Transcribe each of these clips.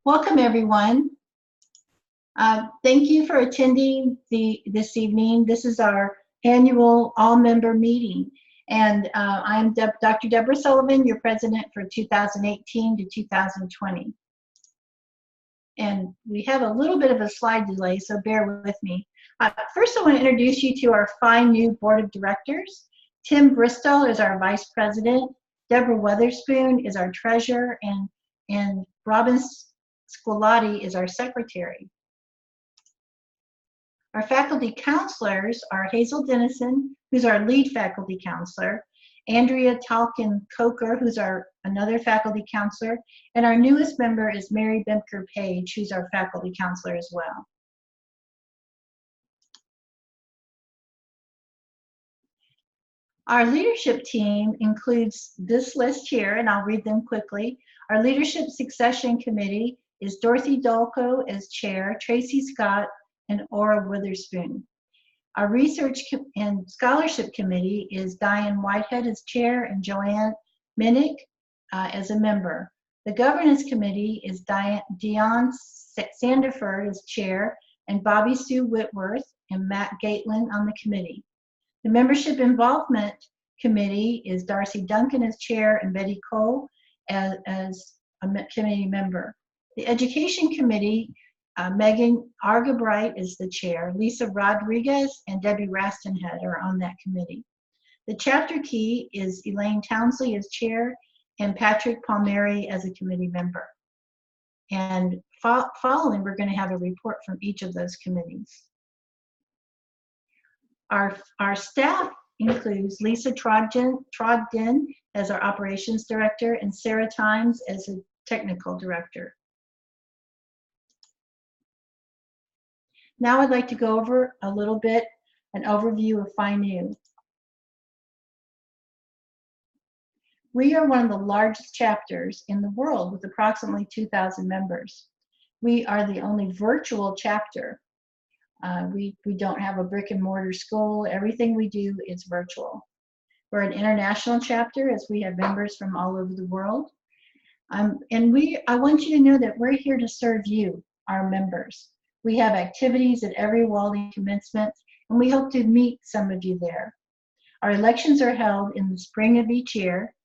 Welcome, everyone. Thank you for attending this evening. This is our annual all-member meeting. And I'm Dr. Debra Sullivan, your president for 2018 to 2020. And we have a little bit of a slide delay, so bear with me. First, I want to introduce you to our fine new board of directors. Tim Bristol is our vice president. Deborah Weatherspoon is our treasurer, and Robin Scolati is our secretary. Our faculty counselors are Hazel Dennison, who's our lead faculty counselor, Andrea Talkin-Coker, who's another faculty counselor, and our newest member is Mary Bemker-Page, who's our faculty counselor as well. Our leadership team includes this list here, and I'll read them quickly. Our Leadership Succession Committee is Dorothy Dolko as chair, Tracy Scott, and Ora Witherspoon. Our Research and Scholarship Committee is Diane Whitehead as chair and Joanne Minnick as a member. The Governance Committee is Dion Sandiford as chair and Bobby Sue Whitworth and Matt Gaitlin on the committee. The Membership Involvement Committee is Darcy Duncan as chair and Betty Cole as a committee member. The Education Committee, Megan Argabright is the chair. Lisa Rodriguez and Debbie Rastenhead are on that committee. The chapter key is Elaine Townsley as chair and Patrick Palmieri as a committee member. And following, we're going to have a report from each of those committees. Our staff includes Lisa Trogdon as our operations director and Sarah Times as a technical director. Now I'd like to go over a little bit an overview of FINU. We are one of the largest chapters in the world with approximately 2,000 members. We are the only virtual chapter. We don't have a brick and mortar school. Everything we do is virtual. We're an international chapter as we have members from all over the world. I want you to know that we're here to serve you, our members. We have activities at every Walden commencement, and we hope to meet some of you there. Our elections are held in the spring of each year,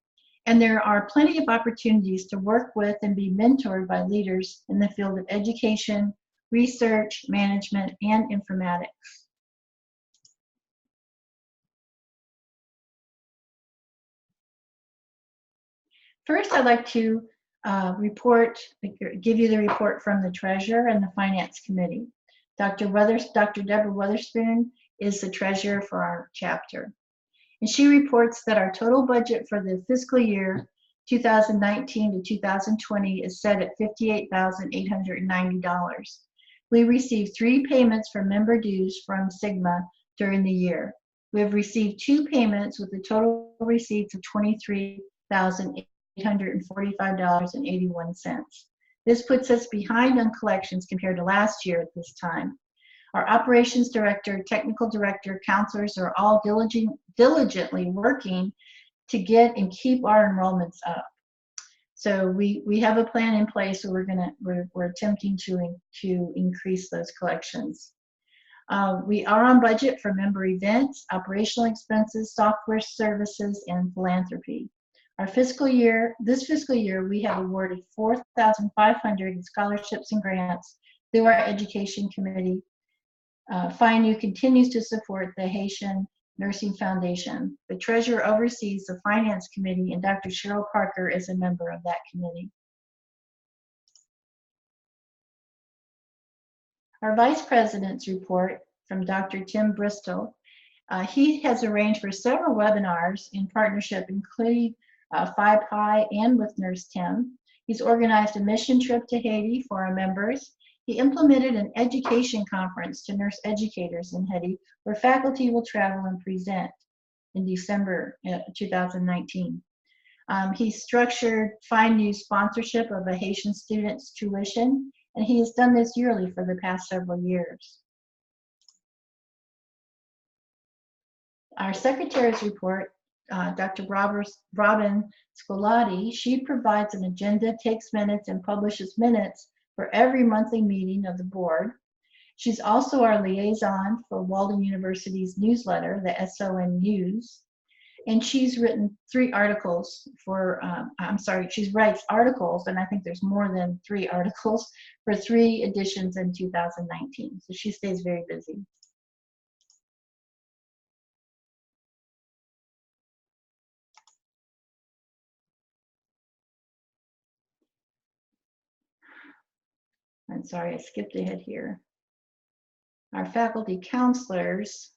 and there are plenty of opportunities to work with and be mentored by leaders in the field of education, research, management, and informatics. First, I'd like to give you the report from the treasurer and the finance committee. Dr. Deborah Weatherspoon is the treasurer for our chapter. And she reports that our total budget for the fiscal year 2019 to 2020 is set at $58,890. We received 3 payments for member dues from Sigma during the year. We have received 2 payments with the total receipts of $23,845.81. This puts us behind on collections compared to last year at this time. Our operations director, technical director, counselors are all diligently working to get and keep our enrollments up. So we have a plan in place, so we're attempting to increase those collections. We are on budget for member events, operational expenses, software services, and philanthropy. This fiscal year, we have awarded $4,500 in scholarships and grants through our education committee. FINU continues to support the Haitian Nursing Foundation. The treasurer oversees the finance committee, and Dr. Cheryl Parker is a member of that committee. Our vice president's report from Dr. Tim Bristol. He has arranged for several webinars in partnership, including Phi Pi and with Nurse Tim. He's organized a mission trip to Haiti for our members. He implemented an education conference to nurse educators in Haiti, where faculty will travel and present in December 2019. He structured FINU's sponsorship of a Haitian student's tuition, and he has done this yearly for the past several years. Our secretary's report, Dr. Robin Scolati, she provides an agenda, takes minutes, and publishes minutes for every monthly meeting of the board. She's also our liaison for Walden University's newsletter, the SON News. And she's written 3 articles for, she writes articles, and I think there's more than 3 articles for 3 editions in 2019. So she stays very busy. I'm sorry, I skipped ahead here. Our faculty counselors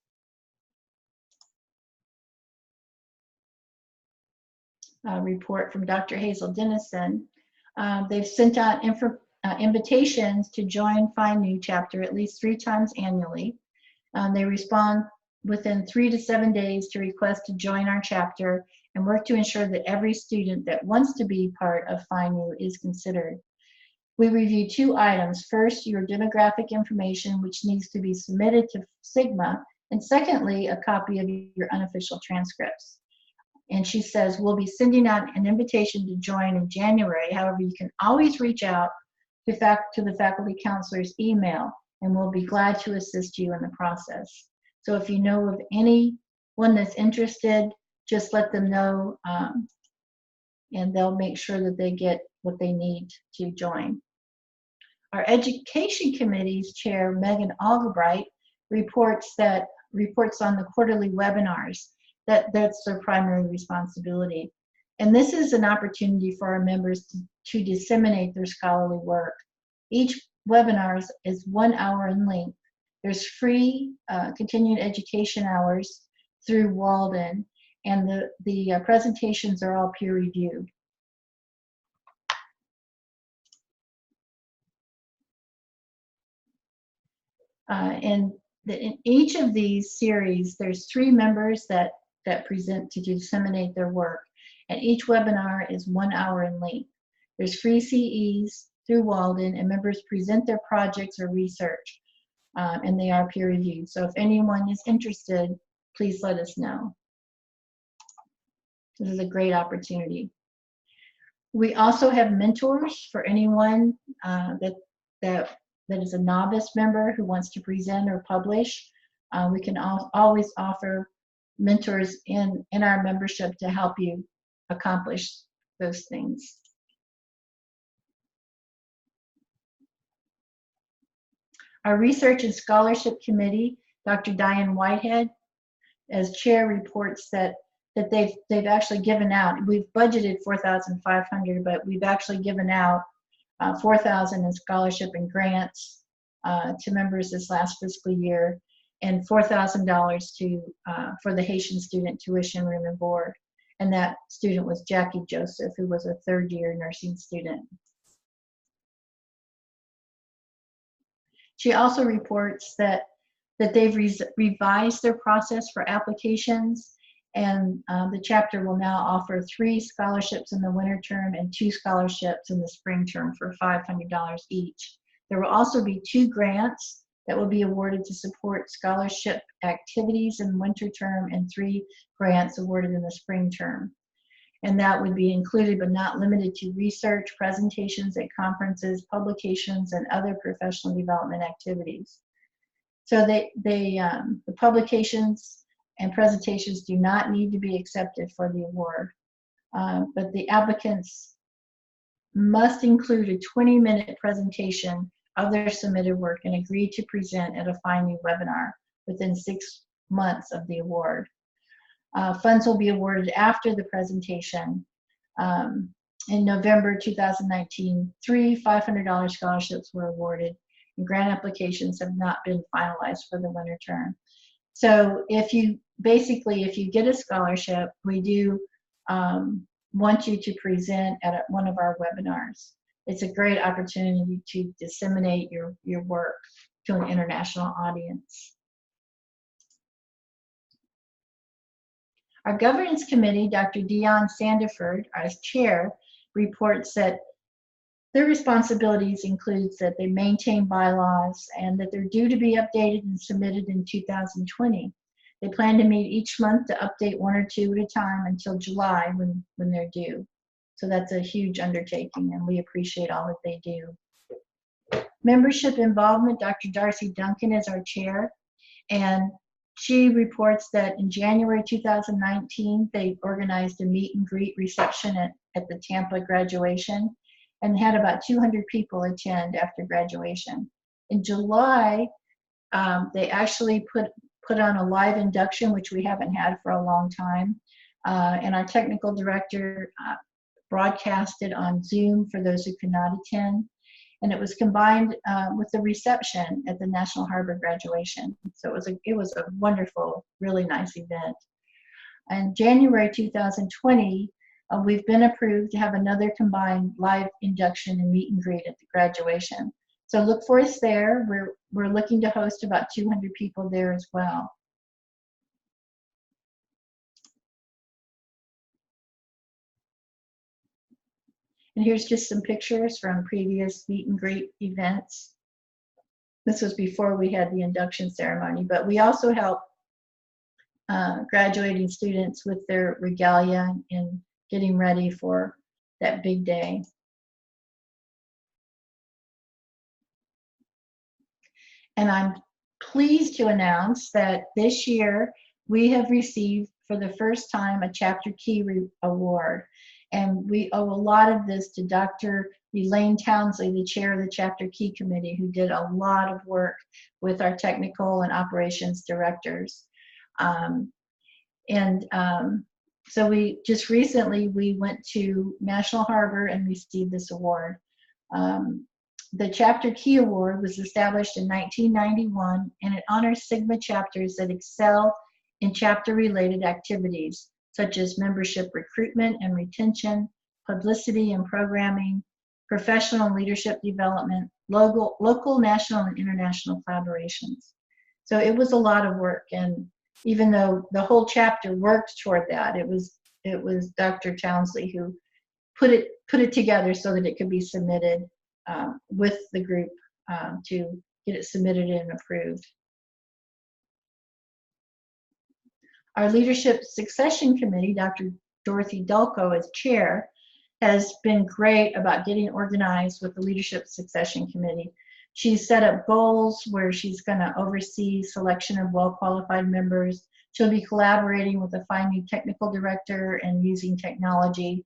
report from Dr. Hazel Dennison. They've sent out invitations to join Find New chapter at least 3 times annually. They respond within 3 to 7 days to request to join our chapter and work to ensure that every student that wants to be part of Find New is considered. We review 2 items. First, your demographic information, which needs to be submitted to Sigma, and secondly, a copy of your unofficial transcripts. And she says, we'll be sending out an invitation to join in January. However, you can always reach out to the faculty counselor's email, and we'll be glad to assist you in the process. So if you know of anyone that's interested, just let them know, and they'll make sure that they get what they need to join. Our Education Committee's chair, Megan Algebright, reports on the quarterly webinars. That's their primary responsibility. And this is an opportunity for our members to disseminate their scholarly work. Each webinar is 1 hour in length. There's free continuing education hours through Walden, and the presentations are all peer reviewed. In each of these series, there's 3 members that present to disseminate their work, and each webinar is 1 hour in length. There's free CEs through Walden, and members present their projects or research, and they are peer reviewed. So if anyone is interested, please let us know. This is a great opportunity. We also have mentors for anyone that is a novice member who wants to present or publish. We can always offer mentors in our membership to help you accomplish those things. Our Research and Scholarship Committee, Dr. Diane Whitehead, as chair, reports that they've actually given out. We've budgeted $4,500, but we've actually given out $4,000 in scholarship and grants to members this last fiscal year, and $4,000 for the Haitian student tuition, room, and board. And that student was Jackie Joseph, who was a 3rd-year nursing student. She also reports that they've revised their process for applications, and the chapter will now offer 3 scholarships in the winter term and 2 scholarships in the spring term for $500 each. There will also be 2 grants that will be awarded to support scholarship activities in winter term, and 3 grants awarded in the spring term. And that would be included but not limited to research, presentations at conferences, publications, and other professional development activities. So the publications and presentations do not need to be accepted for the award, but the applicants must include a 20-minute presentation of their submitted work and agree to present at a Find New webinar within 6 months of the award. Funds will be awarded after the presentation. In November 2019, 3 $500 scholarships were awarded, and grant applications have not been finalized for the winter term. So if you get a scholarship, we do want you to present at one of our webinars. It's a great opportunity to disseminate your work to an international audience. Our governance committee, Dr. Dion Sandiford, as chair, reports that their responsibilities includes that they maintain bylaws and that they're due to be updated and submitted in 2020. They plan to meet each month to update 1 or 2 at a time until July when they're due. So that's a huge undertaking, and we appreciate all that they do. Membership involvement, Dr. Darcy Duncan is our chair, and she reports that in January 2019, they organized a meet and greet reception at the Tampa graduation and had about 200 people attend after graduation. In July, they actually put on a live induction, which we haven't had for a long time. And our technical director broadcasted on Zoom for those who could not attend. And it was combined with the reception at the National Harbor graduation. So it was a wonderful, really nice event. In January 2020, we've been approved to have another combined live induction and meet and greet at the graduation. So look for us there. We're looking to host about 200 people there as well. And here's just some pictures from previous meet and greet events. This was before we had the induction ceremony, but we also help graduating students with their regalia and getting ready for that big day. And I'm pleased to announce that this year we have received for the first time a Chapter Key Award. And we owe a lot of this to Dr. Elaine Townsley, the chair of the Chapter Key Committee, who did a lot of work with our technical and operations directors. So we just recently, we went to National Harbor and received this award. The Chapter Key Award was established in 1991, and it honors Sigma chapters that excel in chapter-related activities, such as membership recruitment and retention, publicity and programming, professional and leadership development, local, national, and international collaborations. So it was a lot of work, and even though the whole chapter worked toward that, it was Dr. Townsley who put it together so that it could be submitted with the group to get it submitted and approved. Our Leadership Succession Committee, Dr. Dorothy Dulko as chair, has been great about getting organized with the Leadership Succession Committee. She's set up goals where she's going to oversee selection of well-qualified members. She'll be collaborating with the Find New technical director and using technology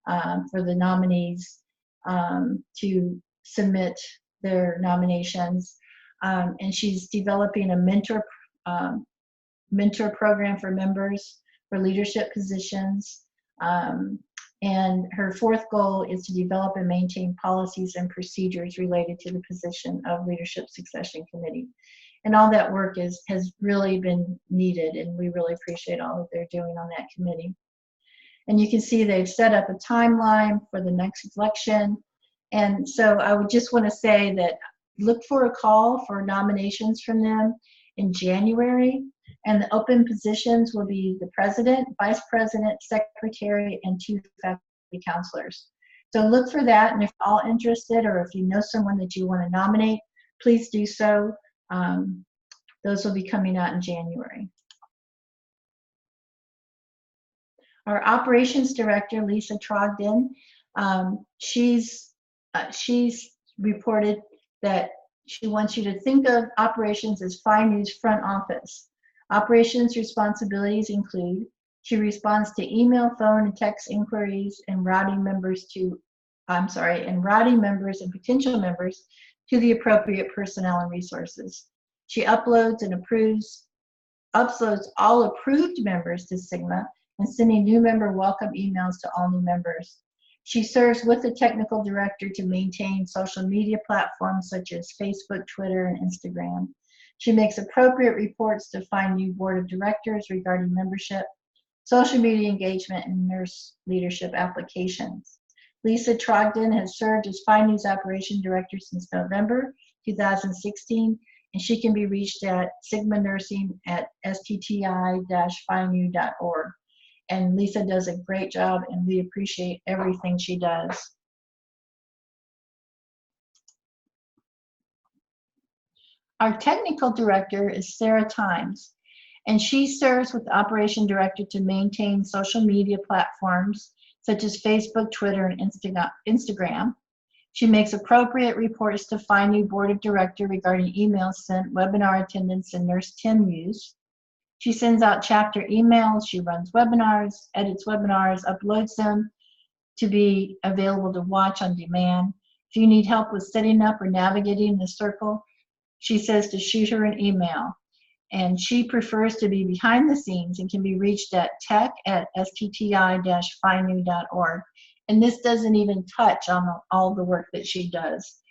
for the nominees to submit their nominations. And she's developing a mentor program for members for leadership positions. And her fourth goal is to develop and maintain policies and procedures related to the position of Leadership Succession Committee. And all that work has really been needed, and we really appreciate all that they're doing on that committee. And you can see they've set up a timeline for the next election. And so I would just want to say that look for a call for nominations from them in January. And the open positions will be the president, vice president, secretary, and 2 faculty counselors. So look for that, and if you're all interested or if you know someone that you want to nominate, please do so. Those will be coming out in January. Our operations director, Lisa Trogdon, she's reported that she wants you to think of operations as Find New's front office. Operations responsibilities include she responds to email, phone, and text inquiries and routing members and potential members to the appropriate personnel and resources. She uploads all approved members to Sigma and sending new member welcome emails to all new members. She serves with the technical director to maintain social media platforms such as Facebook, Twitter, and Instagram. She makes appropriate reports to Find New board of directors regarding membership, social media engagement, and nurse leadership applications. Lisa Trogdon has served as Find New's operation director since November 2016, and she can be reached at sigmanursing@stti-findnew.org. And Lisa does a great job, and we appreciate everything she does. Our technical director is Sarah Times, and she serves with the operation director to maintain social media platforms such as Facebook, Twitter, and Instagram. She makes appropriate reports to FINU Board of Director regarding emails sent, webinar attendance, and Nurse Tim use. She sends out chapter emails, she runs webinars, edits webinars, uploads them to be available to watch on demand. If you need help with setting up or navigating the circle, she says to shoot her an email. And she prefers to be behind the scenes and can be reached at tech@stti-finu.org. And this doesn't even touch on all the work that she does.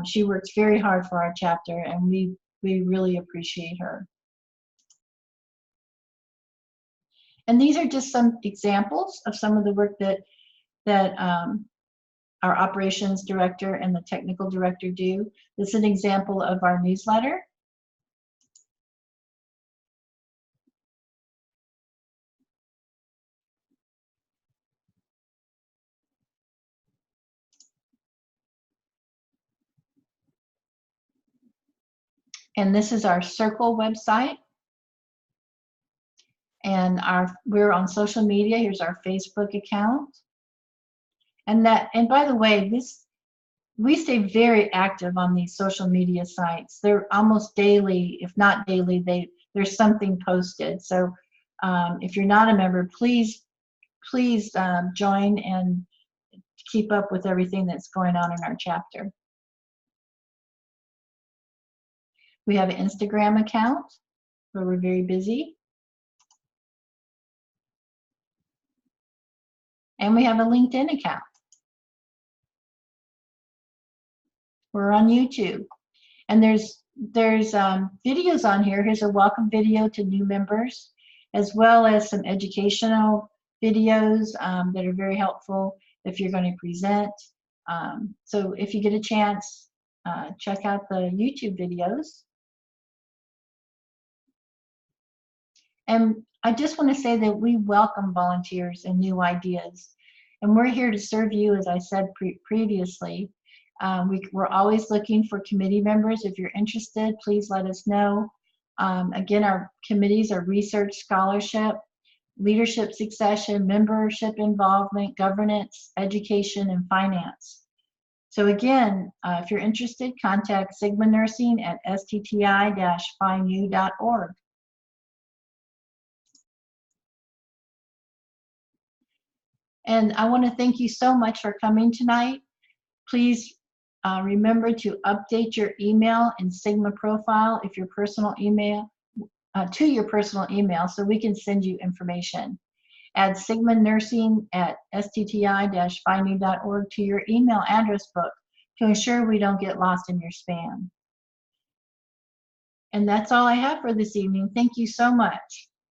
She works very hard for our chapter, and we really appreciate her. And these are just some examples of some of the work that our operations director and the technical director do. This is an example of our newsletter. And this is our Circle website. And we're on social media. Here's our Facebook account. And by the way, we stay very active on these social media sites. They're almost daily, if not daily, there's something posted. So if you're not a member, please join and keep up with everything that's going on in our chapter. We have an Instagram account where we're very busy. And we have a LinkedIn account. We're on YouTube. And there's videos on here. Here's a welcome video to new members, as well as some educational videos that are very helpful if you're going to present. So if you get a chance, check out the YouTube videos. And I just want to say that we welcome volunteers and new ideas. And we're here to serve you, as I said previously. We're always looking for committee members. If you're interested, please let us know. Again, our committees are research, scholarship, leadership succession, membership involvement, governance, education, and finance. So again, if you're interested, contact Sigma Nursing at stti-finu.org. And I want to thank you so much for coming tonight. Please remember to update your email and Sigma profile if your personal email to your personal email so we can send you information. Add Sigma Nursing at stti-finu.org to your email address book to ensure we don't get lost in your spam. And that's all I have for this evening. Thank you so much.